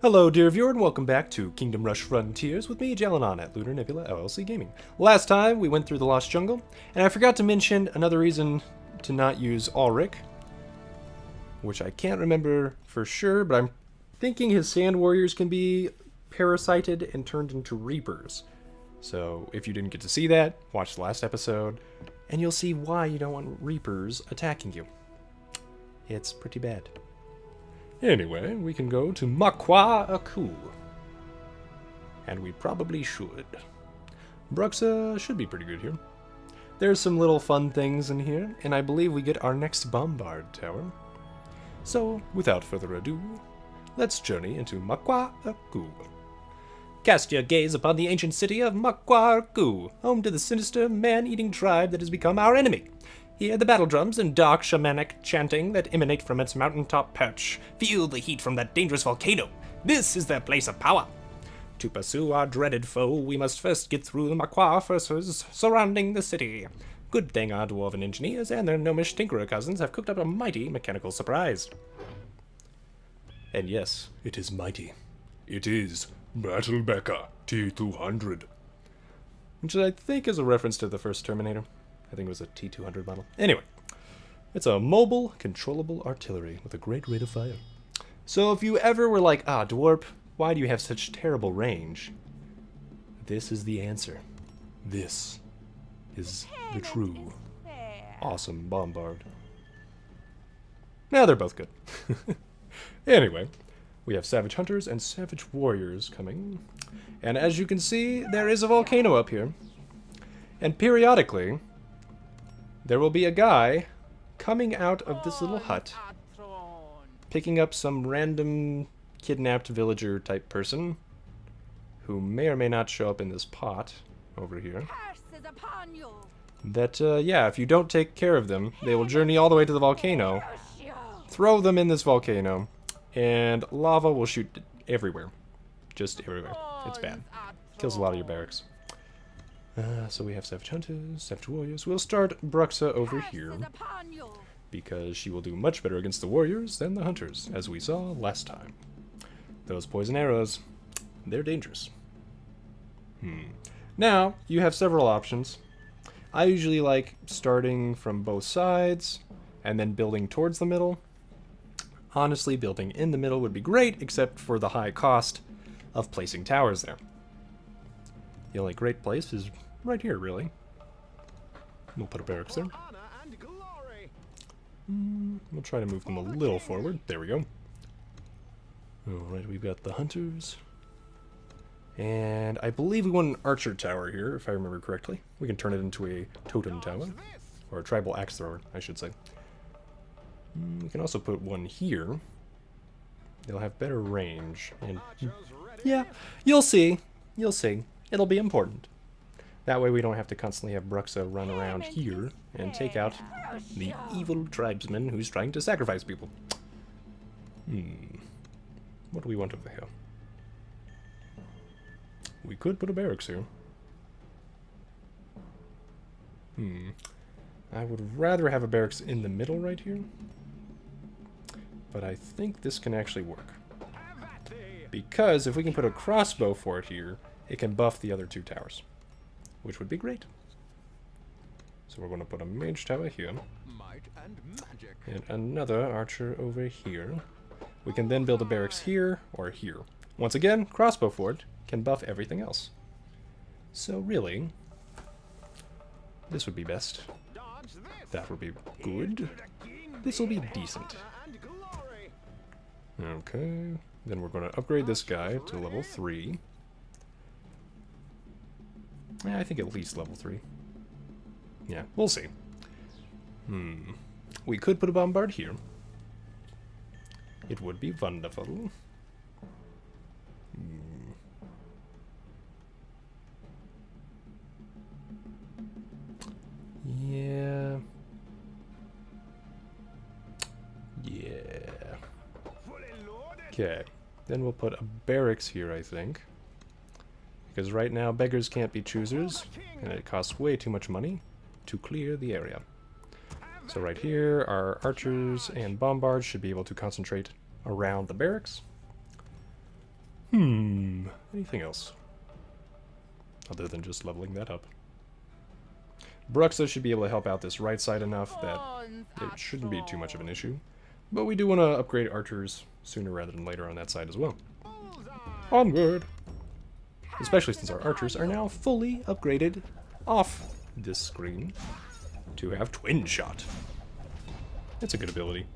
Hello, dear viewer, and welcome back to Kingdom Rush Frontiers with me, Vez'nan at Lunar, Nebula, LLC Gaming. Last time, we went through the Lost Jungle, and I forgot to mention another reason to not use Urqu, which I can't remember for sure, but I'm thinking his Sand Warriors can be parasited and turned into Reapers. So, if you didn't get to see that, watch the last episode, and you'll see why you don't want Reapers attacking you. It's pretty bad. Anyway, we can go to Urqu. And we probably should. Bruxa should be pretty good here. There's some little fun things in here, and I believe we get our next Bombard Tower. So, without further ado, let's journey into Urqu. Cast your gaze upon the ancient city of Urqu, home to the sinister man-eating tribe that has become our enemy. Hear the battle drums and dark shamanic chanting that emanate from its mountaintop perch. Feel the heat from that dangerous volcano. This is their place of power. To pursue our dreaded foe, we must first get through the Urqu forces surrounding the city. Good thing our dwarven engineers and their gnomish tinkerer cousins have cooked up a mighty mechanical surprise. And yes, it is mighty. It is Battlemecha T200. Which I think is a reference to the first Terminator. I think it was a T200 model. Anyway, it's a mobile, controllable artillery with a great rate of fire. So if you ever were like, Dwarf, why do you have such terrible range? This is the answer. This is the true, awesome Bombard. Now they're both good. Anyway, we have Savage Hunters and Savage Warriors coming. And as you can see, there is a volcano up here. And periodically, there will be a guy coming out of this little hut, picking up some random kidnapped villager type person who may or may not show up in this pot over here. That, if you don't take care of them, they will journey all the way to the volcano, throw them in this volcano, and lava will shoot everywhere. Just everywhere. It's bad. Kills a lot of your barracks. So we have Savage Hunters, Savage Warriors. We'll start Bruxa over here, because she will do much better against the Warriors than the Hunters, as we saw last time. Those poison arrows, they're dangerous. Now, you have several options. I usually like starting from both sides, and then building towards the middle. Honestly, building in the middle would be great, except for the high cost of placing towers there. The only great place is right here, really. We'll put a barracks there. We'll try to move them a little forward. There we go. Alright, we've got the Hunters. And I believe we want an Archer Tower here, if I remember correctly. We can turn it into a Totem Tower. Or a Tribal Axe Thrower, I should say. We can also put one here. They'll have better range. And yeah, you'll see. You'll see. It'll be important. That way we don't have to constantly have Bruxa run around here and take out the evil tribesman who's trying to sacrifice people. What do we want over here? We could put a barracks here. I would rather have a barracks in the middle right here. But I think this can actually work. Because if we can put a crossbow fort here, it can buff the other two towers, which would be great. So we're going to put a mage tower here, and another archer over here. We can then build a barracks here or here. Once again, crossbow fort can buff everything else. So really, this would be best. That would be good. This will be decent. Okay, then we're going to upgrade this guy to level 3. Yeah, I think at least level 3. Yeah, we'll see. We could put a bombard here. It would be wonderful. Yeah. Okay, then we'll put a barracks here, I think. Because right now, beggars can't be choosers, and it costs way too much money to clear the area. So right here, our archers and bombards should be able to concentrate around the barracks. Anything else? Other than just leveling that up. Bruxa should be able to help out this right side enough that it shouldn't be too much of an issue. But we do want to upgrade archers sooner rather than later on that side as well. Onward! Especially since our archers are now fully upgraded off this screen to have twin shot. That's a good ability.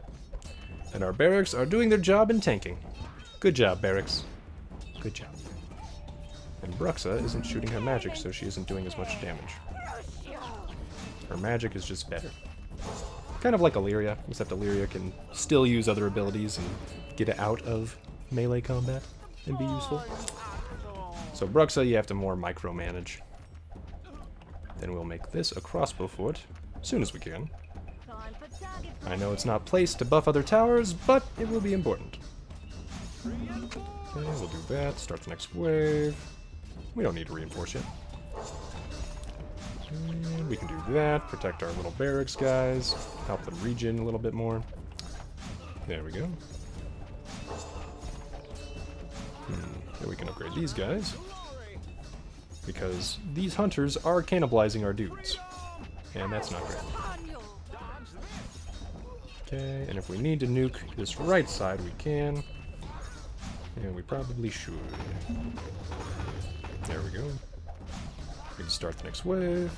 And our barracks are doing their job in tanking. Good job, barracks. Good job. And Bruxa isn't shooting her magic, so she isn't doing as much damage. Her magic is just better. Kind of like Illyria, except Illyria can still use other abilities and get out of melee combat and be useful. So Bruxa, you have to more micromanage. Then we'll make this a crossbow fort as soon as we can. I know it's not placed to buff other towers, but it will be important. Okay, we'll do that. Start the next wave. We don't need to reinforce yet. And we can do that. Protect our little barracks guys. Help them regen a little bit more. There we go. Then we can upgrade these guys. Because these hunters are cannibalizing our dudes. And that's not great. Okay, and if we need to nuke this right side, we can. And we probably should. There we go. We can start the next wave.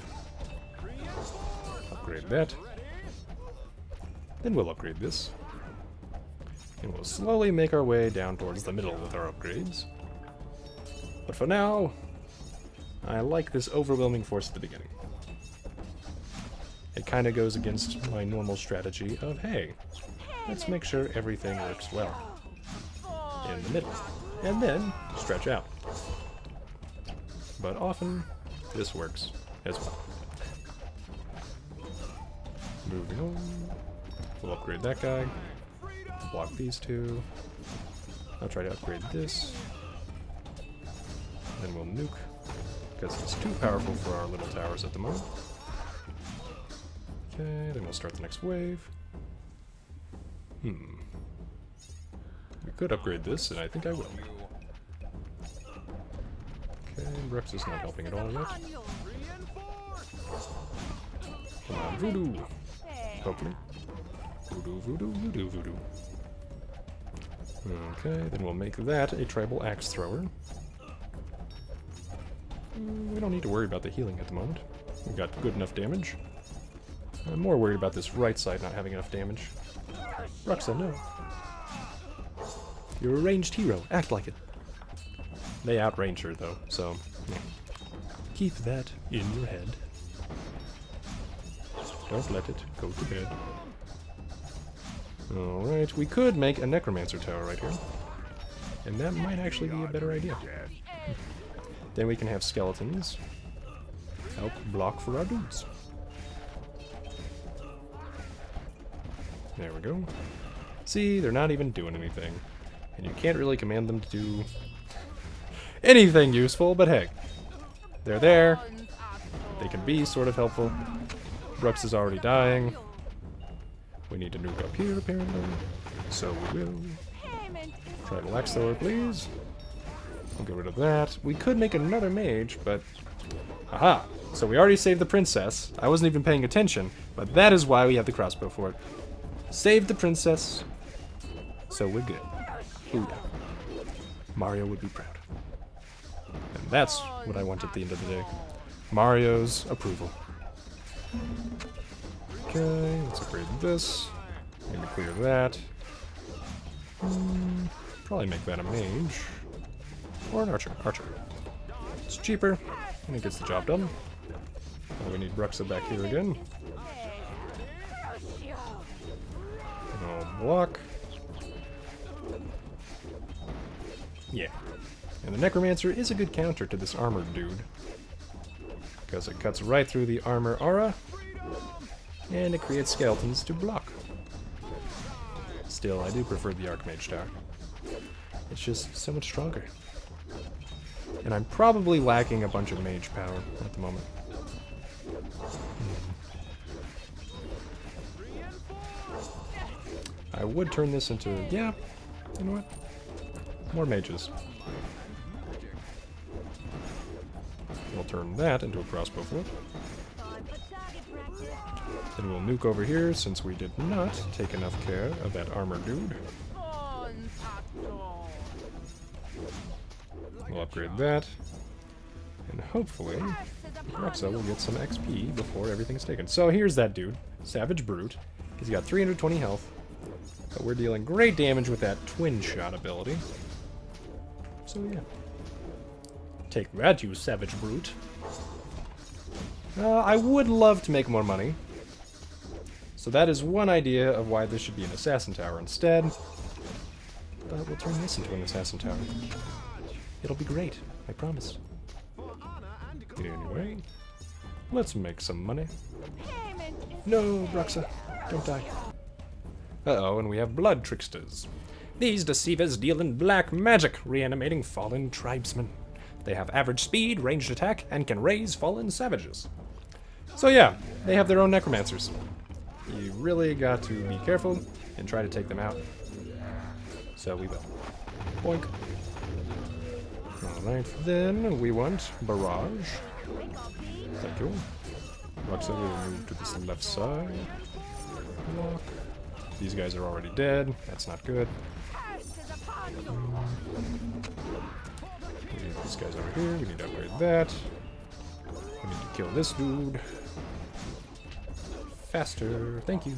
Upgrade that. Then we'll upgrade this. And we'll slowly make our way down towards the middle with our upgrades. But for now, I like this overwhelming force at the beginning. It kind of goes against my normal strategy of, hey, let's make sure everything works well in the middle, and then stretch out. But often, this works as well. Moving on. We'll upgrade that guy. Block these two. I'll try to upgrade this. Then we'll nuke, because it's too powerful for our little towers at the moment. Okay, then we'll start the next wave. We could upgrade this, and I think I will. Okay, Rex is not helping at all yet. Come on, voodoo! Hopefully. Voodoo, voodoo, voodoo, voodoo. Okay, then we'll make that a tribal axe thrower. We don't need to worry about the healing at the moment. We got good enough damage. I'm more worried about this right side not having enough damage. Ruxa, no. You're a ranged hero. Act like it. They outrange her, though, so yeah. Keep that in your head. Don't let it go to bed. Alright, we could make a necromancer tower right here. And that might actually be a better idea. Then we can have skeletons help block for our dudes. There we go. See, they're not even doing anything. And you can't really command them to do anything useful, but hey. They're there. They can be sort of helpful. Brux is already dying. We need to nuke up here, apparently. So we will. Try to axe thrower, please. We'll get rid of that. We could make another mage, but... Aha! So we already saved the princess. I wasn't even paying attention, but that is why we have the crossbow for it. Saved the princess, so we're good. Ooh, yeah. Mario would be proud. And that's what I want at the end of the day. Mario's approval. Okay, let's upgrade this. Maybe clear that. Probably make that a mage. Or an archer. Archer. It's cheaper, and it gets the job done. Oh, we need Bruxa back here again. No block. Yeah. And the Necromancer is a good counter to this armored dude. Because it cuts right through the armor aura. And it creates skeletons to block. Still, I do prefer the Archmage Tower. It's just so much stronger. And I'm probably lacking a bunch of mage power at the moment. I would turn this into... yeah, you know what? More mages. turn that into a crossbow fort. Then we'll nuke over here since we did not take enough care of that armor dude. We'll upgrade that. And hopefully, Rexa will get some XP before everything's taken. So here's that dude, Savage Brute. He's got 320 health. But we're dealing great damage with that twin shot ability. So yeah. Take that, you Savage Brute. I would love to make more money. So that is one idea of why this should be an assassin tower instead. But we'll turn this into an assassin tower. It'll be great, I promise. Anyway, let's make some money. No, Rexa, don't die. Uh-oh, and we have blood tricksters. These deceivers deal in black magic, reanimating fallen tribesmen. They have average speed, ranged attack, and can raise fallen savages. So yeah, they have their own necromancers. You really got to be careful and try to take them out. So we will. Boink. Alright, then we want barrage. Thank you. Rexa will move to this left side. Block. These guys are already dead. That's not good. We need these guys over here. We need to upgrade that. We need to kill this dude. Faster. Thank you.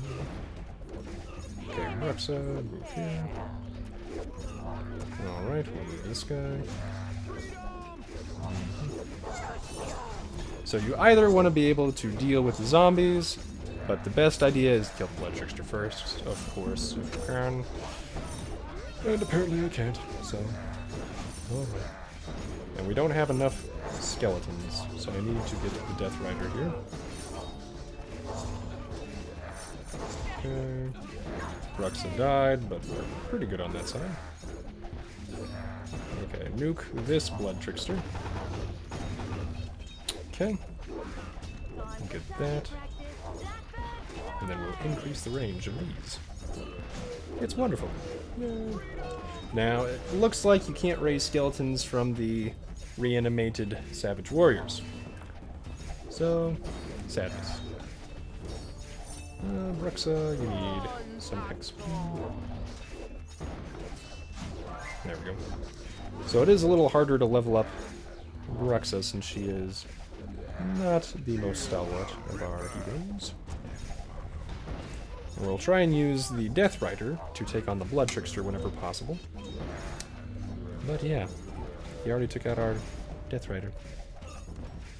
Okay, Rexa, move here. Alright, we'll move this guy. So you either want to be able to deal with the zombies, but the best idea is to kill the blood trickster first, of course, if you can. And apparently I can't, so... Alright. And we don't have enough skeletons, so I need to get the Death Rider here. Okay. Rexa died, but we're pretty good on that side. Okay, nuke this blood trickster. Okay. Get that. And then we'll increase the range of these. It's wonderful. Yay. Now, it looks like you can't raise skeletons from the reanimated Savage Warriors. So, sadness. Rexa, you need some XP. There we go. So it is a little harder to level up Rexa since she is not the most stalwart of our heroes. And we'll try and use the Death Rider to take on the Blood Trickster whenever possible. But yeah, he already took out our Death Rider.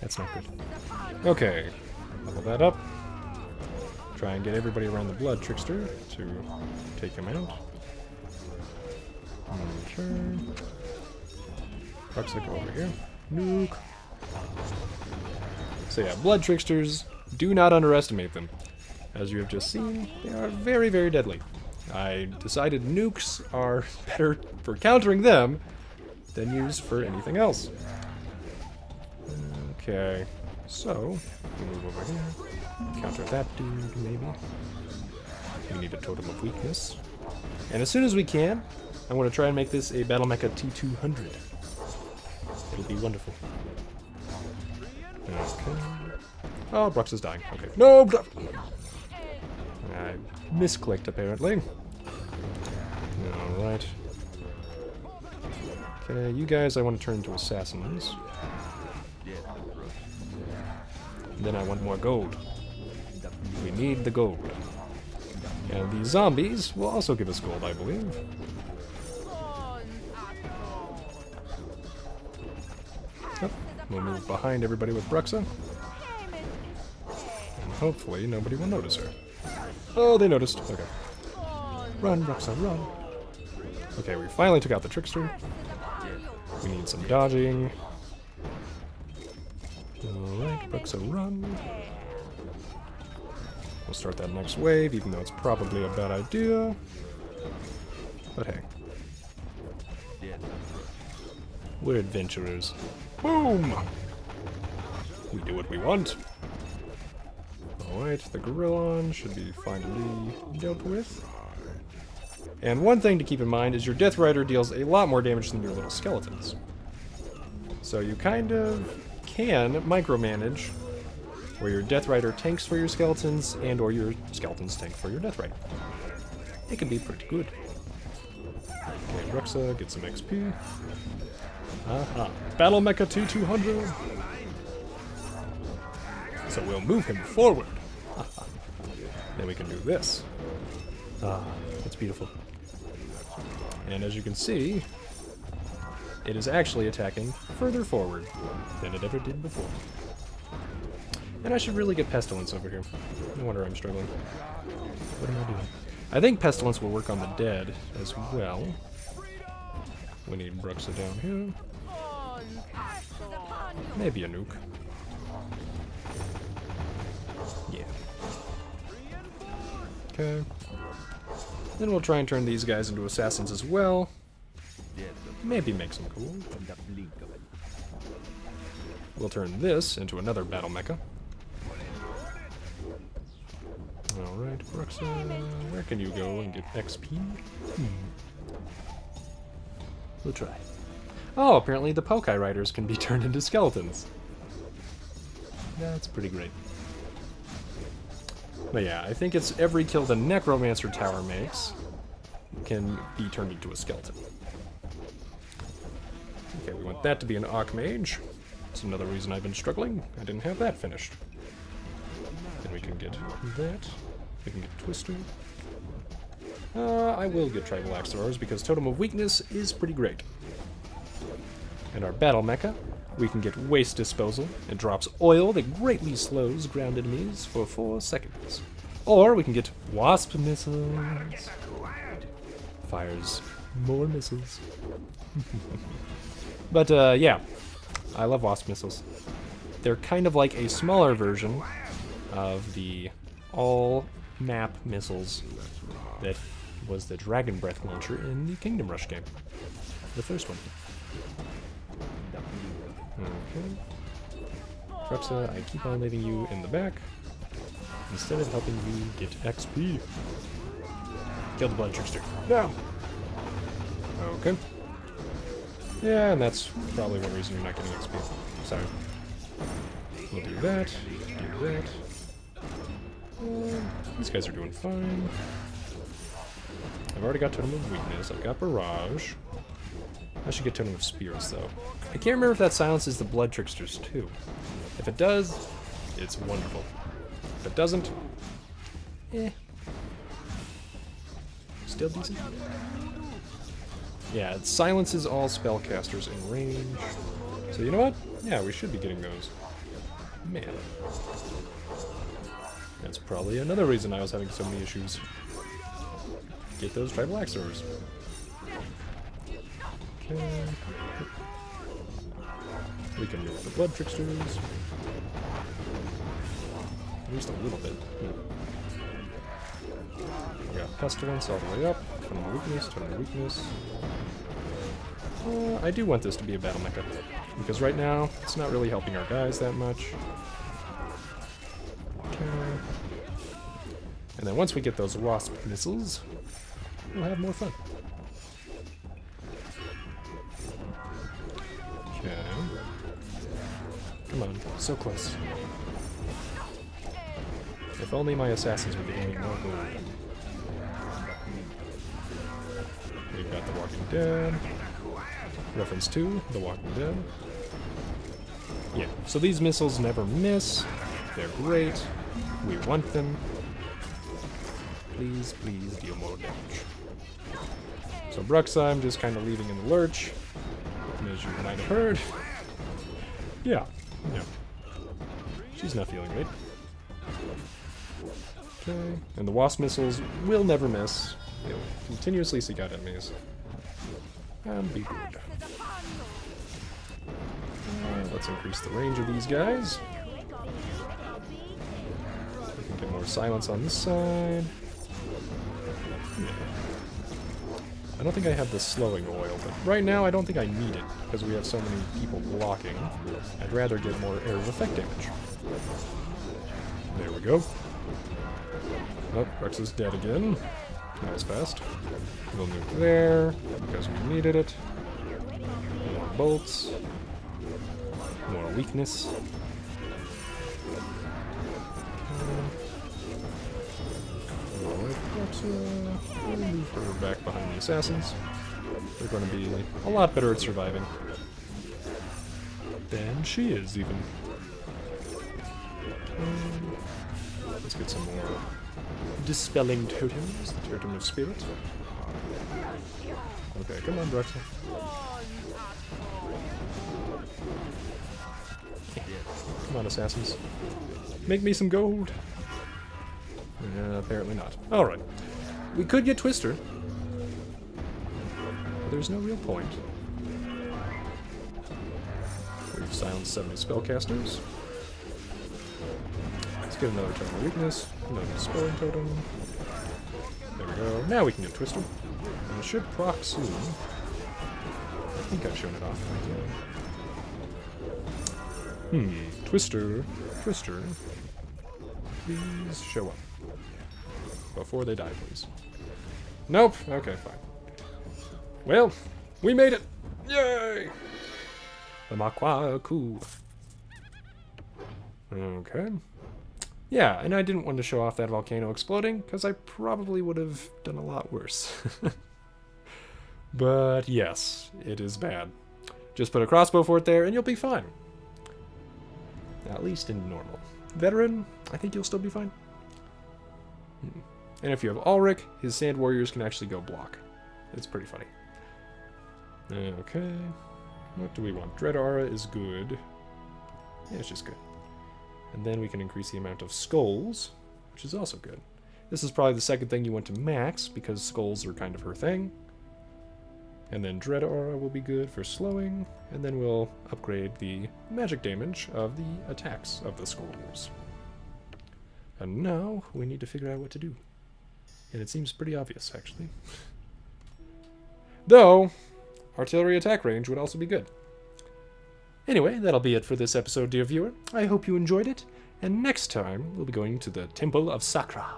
That's not good. Okay, level that up. Try and get everybody around the Blood Trickster to take him out. Okay. Rexa, go over here. Nuke. So yeah, Blood Tricksters, do not underestimate them. As you have just seen, they are very, very deadly. I decided nukes are better for countering them than used for anything else. Okay, so, we'll move over here. Counter that dude, maybe. We need a totem of weakness. And as soon as we can, I want to try and make this a Battlemecha T200. It'll be wonderful. Okay. Oh, Brux is dying. Okay. No! I misclicked, apparently. Alright. Okay, you guys I want to turn into assassins. And then I want more gold. We need the gold. And the zombies will also give us gold, I believe. Oh, we'll move behind everybody with Bruxa. And hopefully nobody will notice her. Oh, they noticed. Okay. Run, Bruxa, run. Okay, we finally took out the Trickster. We need some dodging. Alright, Bruxa, run. We'll start that next wave, even though it's probably a bad idea. But hey. We're adventurers. Boom! We do what we want. Alright, the Gorillon should be finally dealt with. And one thing to keep in mind is your Death Rider deals a lot more damage than your little skeletons. So you kind of can micromanage where your Death Rider tanks for your skeletons and or your skeletons tank for your Death Rider. It can be pretty good. Okay, Urqu, get some XP. Aha. Battlemecha T200! So we'll move him forward. Then we can do this. Ah, that's beautiful. And as you can see, it is actually attacking further forward than it ever did before. And I should really get Pestilence over here. No wonder I'm struggling. What am I doing? I think Pestilence will work on the dead as well. We need Urqu down here. Maybe a nuke. Yeah. Okay. Then we'll try and turn these guys into assassins as well. Maybe make some cool. We'll turn this into another battle mecha. Alright, Urqu, where can you go and get XP? We'll try. Oh, apparently the Pokai Riders can be turned into skeletons. That's pretty great. But yeah, I think it's every kill the Necromancer Tower makes can be turned into a skeleton. Okay, we want that to be an Archmage. That's another reason I've been struggling. I didn't have that finished. Then we can get that. We can get Twister. I will get Tribal Axe Throwers because Totem of Weakness is pretty great. And our Battle Mecha, we can get Waste Disposal. It drops oil that greatly slows ground enemies for 4 seconds. Or we can get Wasp Missiles. Fires more missiles. But yeah, I love Wasp Missiles. They're kind of like a smaller version of the all-map missiles that was the Dragon Breath launcher in the Kingdom Rush game. The first one. Okay. Urqu, I keep on leaving you in the back instead of helping you get XP. Kill the Blood Trickster. No! Okay. Yeah, and that's probably one reason you're not getting XP. Sorry. We'll do that. Do that. These guys are doing fine. I've already got Totem of Weakness. I've got Barrage. I should get Totem of Spirits, though. I can't remember if that silences the Blood Tricksters, too. If it does, it's wonderful. If it doesn't, eh. Still decent. Yeah, it silences all spellcasters in range. So you know what? Yeah, we should be getting those. Man. That's probably another reason I was having so many issues. Get those Tribal Axe Throwers. Okay. We can get the Blood Tricksters. At least a little bit. We got Pestilence all the way up. Totem of Weakness, Totem of Weakness. I do want this to be a battle mecha, because right now it's not really helping our guys that much. Okay. And then once we get those Wasp missiles, we'll have more fun. Okay. Come on, so close. If only my assassins would be aiming more gold. We've got The Walking Dead. Reference to The Walking Dead. Yeah, so these missiles never miss. They're great. We want them. Please, please deal more damage. So Urqu, I'm just kind of leaving in the lurch. And as you might have heard, yeah. She's not feeling great. Okay, and the Wasp missiles will never miss. They'll continuously seek out enemies. And be good. Let's increase the range of these guys. We can get more silence on this side. Yeah. I don't think I have the slowing oil, but right now I don't think I need it, because we have so many people blocking. I'd rather get more area of effect damage. There we go. Oh, Urqu is dead again. That was fast. We'll move there, because we needed it. More bolts. Moral weakness. We'll move her back behind the assassins. They're going to be a lot better at surviving than she is, even. Let's get some more dispelling totems. The Totem of Spirit. Okay, come on, Drexel. Come on, assassins. Make me some gold. Apparently not. Alright. We could get Twister. But there's no real point. We've silenced 70 spellcasters. Let's get another totem of weakness. Another dispelling totem. There we go. Now we can get Twister. And it should proc soon. I think I've shown it off. Twister. Twister. Please show up. Before they die, please. Nope. Okay, fine. Well, we made it! Yay! The Makwa coup. Okay. Yeah, and I didn't want to show off that volcano exploding, because I probably would have done a lot worse. But yes, it is bad. Just put a crossbow fort there, and you'll be fine. At least in normal. Veteran, I think you'll still be fine. And if you have Ulrich, his Sand Warriors can actually go block. It's pretty funny. Okay. What do we want? Dread Aura is good. Yeah, it's just good. And then we can increase the amount of skulls, which is also good. This is probably the second thing you want to max, because skulls are kind of her thing. And then Dread Aura will be good for slowing, and then we'll upgrade the magic damage of the attacks of the skulls. And now we need to figure out what to do. And it seems pretty obvious, actually. Though, artillery attack range would also be good. Anyway, that'll be it for this episode, dear viewer. I hope you enjoyed it, and next time we'll be going to the Temple of Sakra.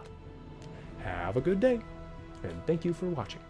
Have a good day, and thank you for watching.